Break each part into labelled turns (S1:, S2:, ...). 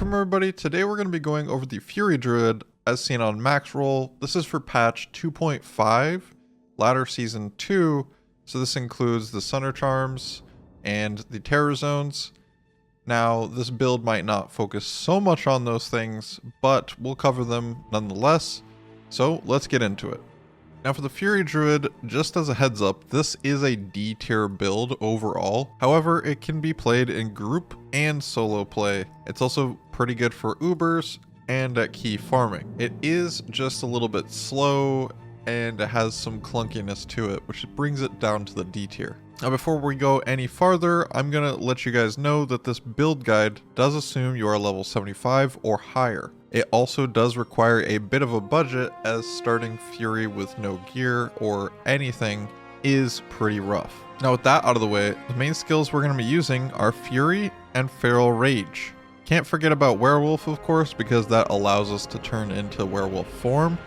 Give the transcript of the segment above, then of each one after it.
S1: Welcome everybody, today we're going to be going over the Fury Druid as seen on Maxroll. This is for patch 2.5, Ladder Season 2, so this includes the Sunder Charms and the Terror Zones. Now, this build might not focus so much on those things, but we'll cover them nonetheless, so let's get into it. Now for the Fury Druid, just as a heads up, this is a D tier build overall. However, it can be played in group and solo play. It's also pretty good for Ubers and at key farming. It is just a little bit slow and it has some clunkiness to it, which brings it down to the D tier. Now before we go any farther, I'm going to let you guys know that this build guide does assume you are level 75 or higher. It also does require a bit of a budget, as starting Fury with no gear or anything is pretty rough. Now with that out of the way, the main skills we're going to be using are Fury and Feral Rage. Can't forget about Werewolf of course, because that allows us to turn into werewolf form.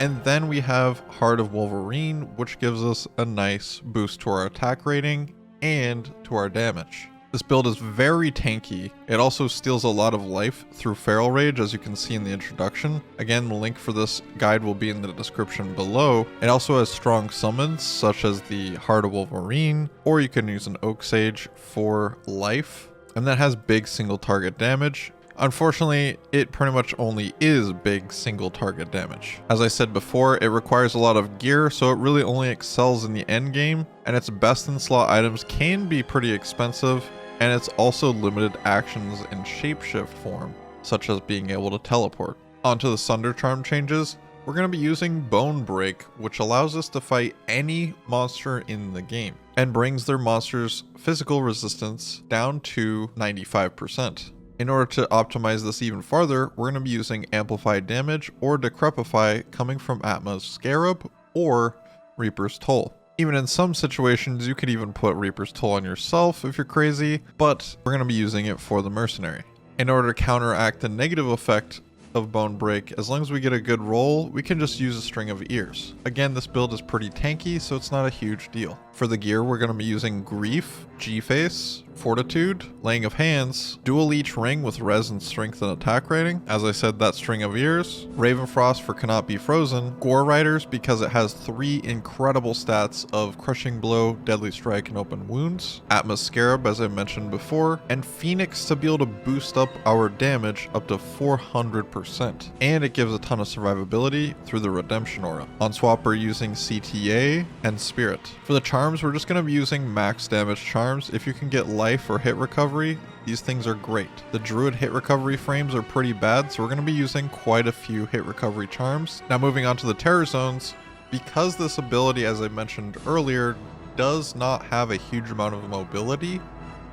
S1: And then we have Heart of Wolverine, which gives us a nice boost to our attack rating and to our damage. This build is very tanky. It also steals a lot of life through Feral Rage, as you can see in the introduction. Again, the link for this guide will be in the description below. It also has strong summons, such as the Heart of Wolverine, or you can use an Oak Sage for life. And that has big single target damage. Unfortunately, it pretty much only is big single target damage. As I said before, it requires a lot of gear, so it really only excels in the end game, and its best in slot items can be pretty expensive, and it's also limited actions in shapeshift form, such as being able to teleport. Onto the Sunder Charm changes, we're going to be using Bone Break, which allows us to fight any monster in the game, and brings their monster's physical resistance down to 95%. In order to optimize this even farther, we're going to be using Amplified Damage or Decrepify coming from Atma's Scarab or Reaper's Toll. Even in some situations, you could even put Reaper's Toll on yourself if you're crazy, but we're going to be using it for the Mercenary. In order to counteract the negative effect of Bone Break, as long as we get a good roll, we can just use a String of Ears. Again, this build is pretty tanky, so it's not a huge deal. For the gear, we're going to be using Grief, G-Face, Fortitude, Laying of Hands, Dual Leech Ring with Res and Strength and Attack rating. As I said, that String of Ears. Ravenfrost for Cannot Be Frozen. Gore Riders because it has 3 incredible stats of Crushing Blow, Deadly Strike, and Open Wounds. Atma's Scarab, as I mentioned before. And Phoenix to be able to boost up our damage up to 400%. And it gives a ton of survivability through the Redemption Aura. On swap, we're using CTA and Spirit. For the charms, we're just going to be using max damage charms. If you can get life or hit recovery, these things are great. The Druid hit recovery frames are pretty bad, so we're going to be using quite a few hit recovery charms. Now moving on to the Terror Zones, because this ability, as I mentioned earlier, does not have a huge amount of mobility,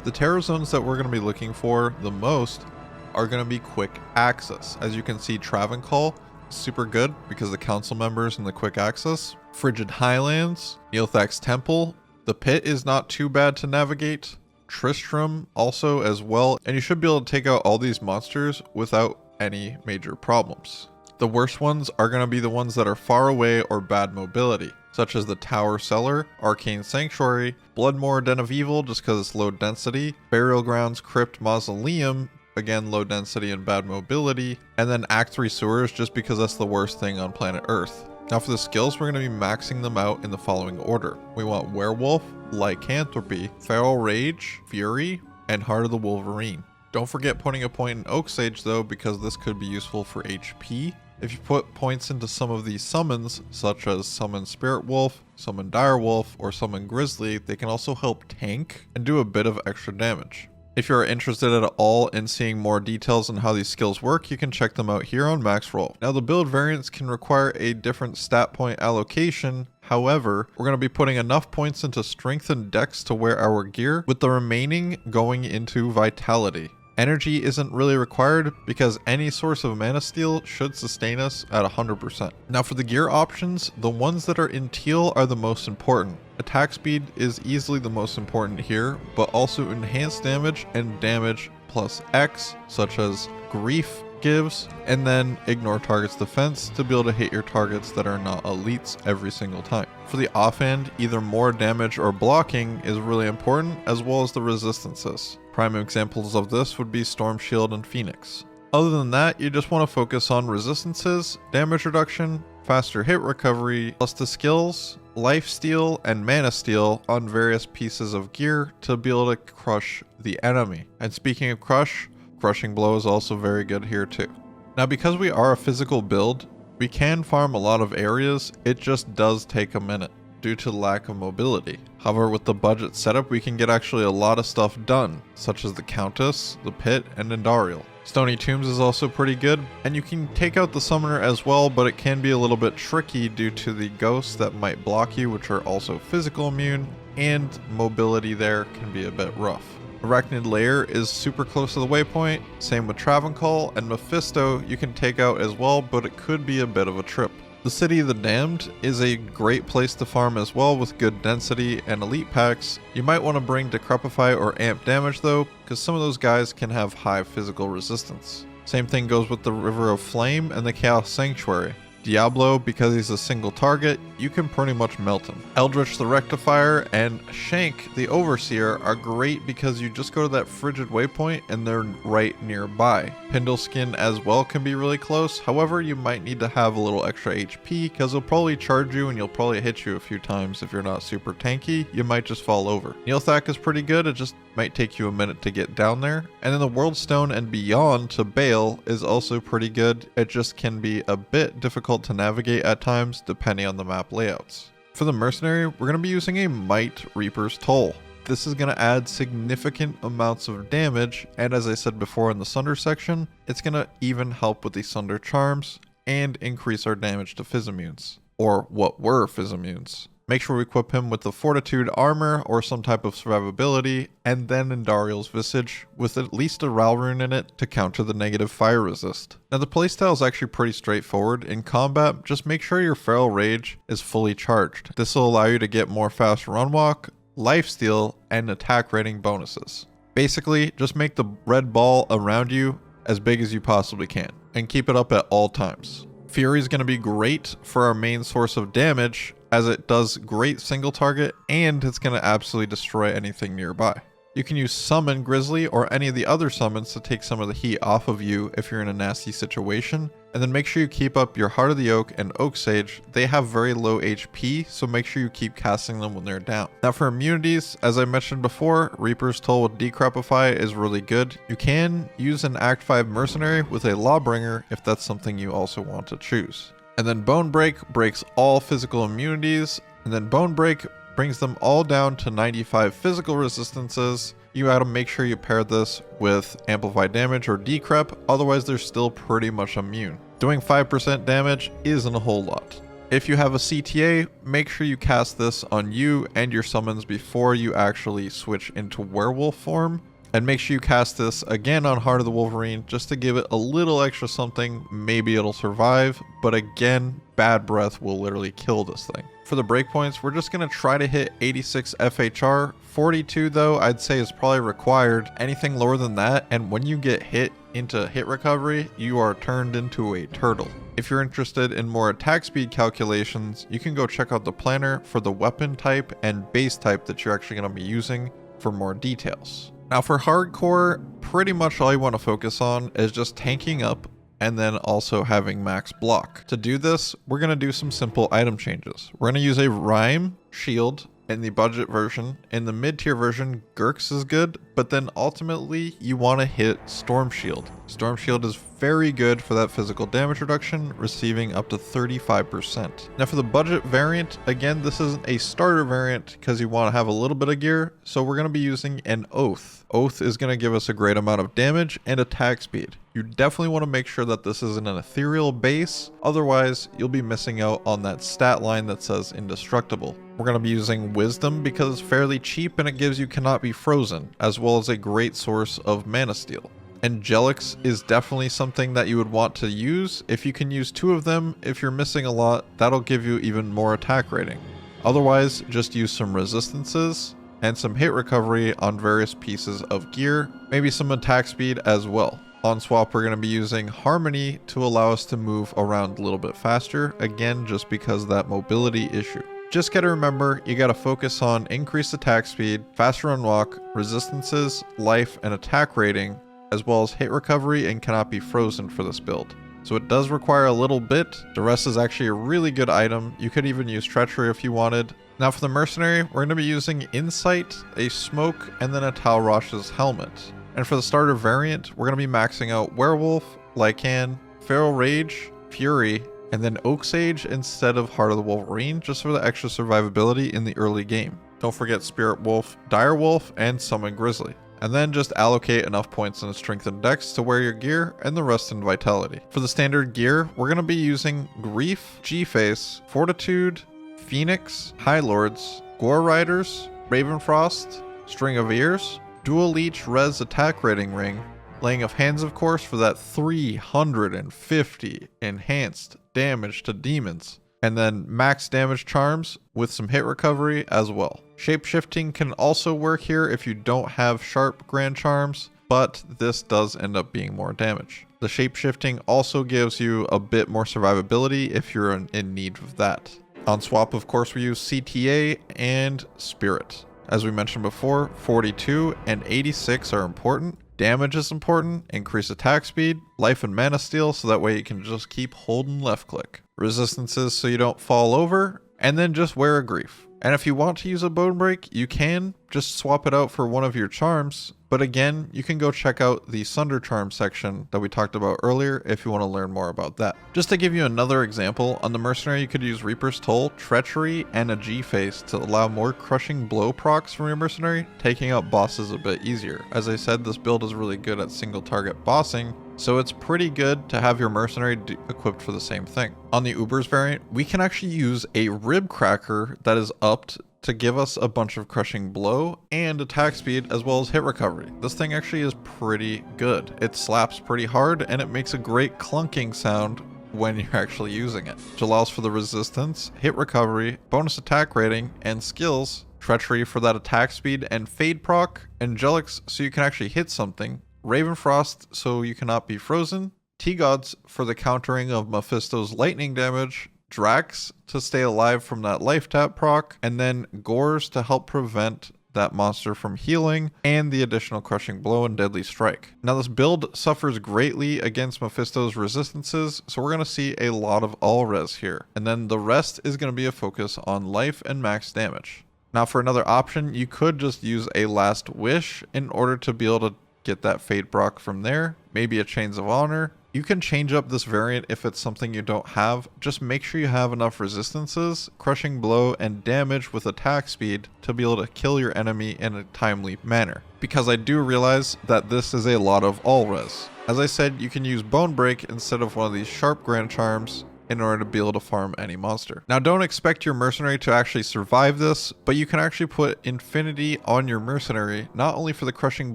S1: the Terror Zones that we're going to be looking for the most are going to be quick access. As you can see, Travancore, super good because the council members and the quick access. Frigid Highlands, Neilthak's Temple, the Pit is not too bad to navigate. Tristram also as well, and you should be able to take out all these monsters without any major problems. The worst ones are going to be the ones that are far away or bad mobility, such as the Tower Cellar, Arcane Sanctuary, Bloodmoor Den of Evil just because it's low density, Burial Grounds, Crypt, Mausoleum, again low density and bad mobility, and then Act 3 Sewers just because that's the worst thing on planet Earth. Now for the skills, we're going to be maxing them out in the following order. We want Werewolf, Lycanthropy, Feral Rage, Fury, and Heart of the Wolverine. Don't forget putting a point in Oak Sage though, because this could be useful for HP. If you put points into some of these summons, such as Summon Spirit Wolf, Summon Dire Wolf, or Summon Grizzly, they can also help tank and do a bit of extra damage. If you're interested at all in seeing more details on how these skills work, you can check them out here on Maxroll. Now the build variants can require a different stat point allocation. However, we're going to be putting enough points into Strength and Dex to wear our gear, with the remaining going into Vitality. Energy isn't really required because any source of mana steal should sustain us at 100%. Now for the gear options, the ones that are in teal are the most important. Attack speed is easily the most important here, but also enhanced damage and damage plus X, such as Grief gives, and then ignore target's defense to be able to hit your targets that are not elites every single time. For the offhand, either more damage or blocking is really important, as well as the resistances. Prime examples of this would be Storm Shield and Phoenix. Other than that, you just want to focus on resistances, damage reduction, faster hit recovery, plus the skills, life steal, and mana steal on various pieces of gear to be able to crush the enemy. And speaking of crush, crushing blow is also very good here too. Now because we are a physical build, we can farm a lot of areas, it just does take a minute due to lack of mobility. However, with the budget setup, we can get actually a lot of stuff done, such as the Countess, the Pit, and Endariel. Stony Tombs is also pretty good, and you can take out the Summoner as well, but it can be a little bit tricky due to the ghosts that might block you, which are also physical immune, and mobility there can be a bit rough. Arachnid Lair is super close to the waypoint, same with Travancore, and Mephisto you can take out as well, but it could be a bit of a trip. The City of the Damned is a great place to farm as well with good density and elite packs. You might want to bring Decrepify or Amp Damage though, because some of those guys can have high physical resistance. Same thing goes with the River of Flame and the Chaos Sanctuary. Diablo, because he's a single target, you can pretty much melt him. Eldritch the Rectifier and Shank the Overseer are great because you just go to that frigid waypoint and they're right nearby. Pindleskin as well can be really close, however you might need to have a little extra HP because he'll probably charge you and you'll probably hit you a few times. If you're not super tanky, you might just fall over. Neilthak is pretty good, it just might take you a minute to get down there. And then the World Stone and Beyond to Bale is also pretty good, it just can be a bit difficult to navigate at times depending on the map layouts. For the Mercenary, we're going to be using a Might Reaper's Toll. This is going to add significant amounts of damage, and as I said before in the Sunder section, it's going to even help with the Sunder charms and increase our damage to Phys immunes, or what were Phys immunes. Make sure we equip him with the Fortitude armor or some type of survivability, and then Endariel's Visage with at least a Ral rune in it to counter the negative fire resist. Now the playstyle is actually pretty straightforward. In combat, just make sure your Feral Rage is fully charged. This will allow you to get more fast run walk, lifesteal, and attack rating bonuses. Basically, just make the red ball around you as big as you possibly can, and keep it up at all times. Fury is going to be great for our main source of damage, as it does great single target and it's going to absolutely destroy anything nearby. You can use Summon Grizzly or any of the other summons to take some of the heat off of you if you're in a nasty situation. And then make sure you keep up your Heart of the Oak and Oak Sage. They have very low HP, so make sure you keep casting them when they're down. Now for immunities, as I mentioned before, Reaper's Toll with Decrepify is really good. You can use an Act 5 Mercenary with a Lawbringer if that's something you also want to choose. And then Bone Break breaks all physical immunities, and then Bone Break brings them all down to 95 physical resistances. You gotta make sure you pair this with Amplified Damage or Decrep, otherwise they're still pretty much immune. Doing 5% damage isn't a whole lot. If you have a CTA, make sure you cast this on you and your summons before you actually switch into werewolf form. And make sure you cast this again on Heart of the Wolverine just to give it a little extra something. Maybe it'll survive, but again, Bad Breath will literally kill this thing. For the breakpoints, we're just going to try to hit 86 FHR. 42 though, I'd say is probably required. Anything lower than that, and when you get hit into hit recovery, you are turned into a turtle. If you're interested in more attack speed calculations, you can go check out the planner for the weapon type and base type that you're actually going to be using for more details. Now for hardcore, pretty much all you want to focus on is just tanking up and then also having max block. To do this, we're going to do some simple item changes. We're going to use a Rhyme Shield in the budget version. In the mid-tier version, Gurks is good, but then ultimately you want to hit Storm Shield. Storm Shield is very good for that physical damage reduction, receiving up to 35%. Now for the budget variant, again, this isn't a starter variant because you want to have a little bit of gear, so we're going to be using an Oath. Oath is going to give us a great amount of damage and attack speed. You definitely want to make sure that this is in an ethereal base, otherwise you'll be missing out on that stat line that says indestructible. We're going to be using Wisdom because it's fairly cheap and it gives you Cannot Be Frozen, as well as a great source of mana steal. Angelics is definitely something that you would want to use. If you can use 2 of them, if you're missing a lot, that'll give you even more attack rating. Otherwise, just use some resistances and some hit recovery on various pieces of gear, maybe some attack speed as well. On swap, we're going to be using Harmony to allow us to move around a little bit faster, again, just because of that mobility issue. Just gotta remember, you gotta focus on increased attack speed, faster run walk, resistances, life, and attack rating, as well as hit recovery and cannot be frozen for this build. So it does require a little bit. The rest is actually a really good item. You could even use treachery if you wanted. Now for the mercenary, we're going to be using insight, a smoke, and then a Talrosh's helmet. And for the starter variant, we're going to be maxing out werewolf, lycan, feral rage, fury, and then oak sage instead of heart of the wolverine, just for the extra survivability in the early game. Don't forget spirit wolf, dire wolf, and summon grizzly. And then just allocate enough points in strength and dex to wear your gear and the rest in vitality. For the standard gear, we're going to be using grief, G-face, fortitude, phoenix, high lords, gore riders, ravenfrost, string of ears, dual leech res attack rating ring, laying of hands of course for that 350 enhanced damage to demons, and then max damage charms with some hit recovery as well. Shapeshifting can also work here if you don't have sharp grand charms, but this does end up being more damage. The shapeshifting also gives you a bit more survivability if you're in need of that. On swap, of course, we use CTA and Spirit. As we mentioned before, 42 and 86 are important. Damage is important, increase attack speed, life and mana steal so that way you can just keep holding left click. Resistances so you don't fall over, and then just wear a grief. And if you want to use a bone break, you can just swap it out for one of your charms. But again, you can go check out the Sunder charm section that we talked about earlier if you want to learn more about that. Just to give you another example, on the mercenary you could use Reaper's Toll, Treachery, and a G-face to allow more crushing blow procs from your mercenary, taking out bosses a bit easier. As I said, this build is really good at single target bossing, so it's pretty good to have your mercenary equipped for the same thing. On the Ubers variant, we can actually use a rib cracker that is upped to give us a bunch of crushing blow and attack speed as well as hit recovery. This thing actually is pretty good. It slaps pretty hard and it makes a great clunking sound when you're actually using it, which allows for the resistance, hit recovery, bonus attack rating, and skills. Treachery for that attack speed and fade proc, Angelics so you can actually hit something, Ravenfrost so you cannot be frozen, T-Gods for the countering of Mephisto's lightning damage, Drax to stay alive from that life tap proc, and then Gores to help prevent that monster from healing, and the additional crushing blow and deadly strike. Now this build suffers greatly against Mephisto's resistances, so we're going to see a lot of all res here. And then the rest is going to be a focus on life and max damage. Now for another option, you could just use a last wish in order to be able to get that fade proc from there, maybe a chains of honor. You can change up this variant if it's something you don't have. Just make sure you have enough resistances, crushing blow, and damage with attack speed to be able to kill your enemy in a timely manner. Because I do realize that this is a lot of all res. As I said, you can use Bone Break instead of one of these sharp grand charms in order to be able to farm any monster. Now don't expect your mercenary to actually survive this, but you can actually put Infinity on your mercenary, not only for the crushing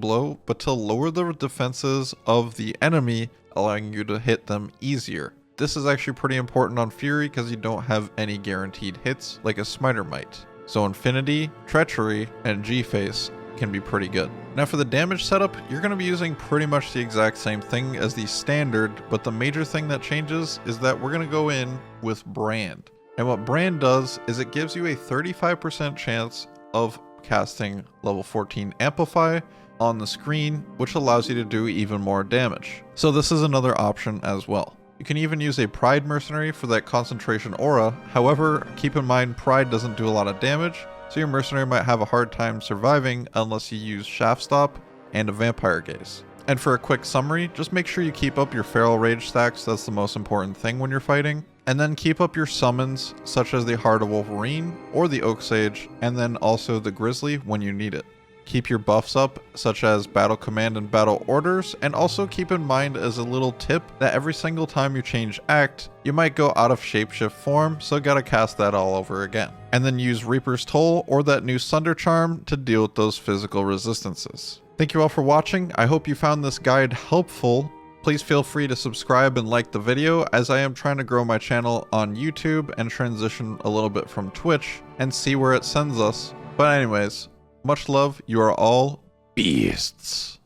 S1: blow, but to lower the defenses of the enemy, allowing you to hit them easier. This is actually pretty important on Fury because you don't have any guaranteed hits like a Smiter might. So Infinity, Treachery, and G-face can be pretty good. Now for the damage setup, you're going to be using pretty much the exact same thing as the standard, but the major thing that changes is that we're going to go in with Brand. And what Brand does is it gives you a 35% chance of casting level 14 Amplify on the screen, which allows you to do even more damage. So this is another option as well. You can even use a Pride Mercenary for that concentration aura. However, keep in mind Pride doesn't do a lot of damage, so your mercenary might have a hard time surviving unless you use Shaft Stop and a Vampire Gaze. And for a quick summary, just make sure you keep up your Feral Rage stacks, that's the most important thing when you're fighting. And then keep up your summons, such as the Heart of Wolverine or the Oak Sage, and then also the Grizzly when you need it. Keep your buffs up, such as Battle Command and Battle Orders, and also keep in mind as a little tip that every single time you change act, you might go out of shapeshift form, so gotta cast that all over again. And then use Reaper's Toll or that new Sunder charm to deal with those physical resistances. Thank you all for watching. I hope you found this guide helpful. Please feel free to subscribe and like the video, as I am trying to grow my channel on YouTube and transition a little bit from Twitch and see where it sends us. But anyways, much love, you are all beasts.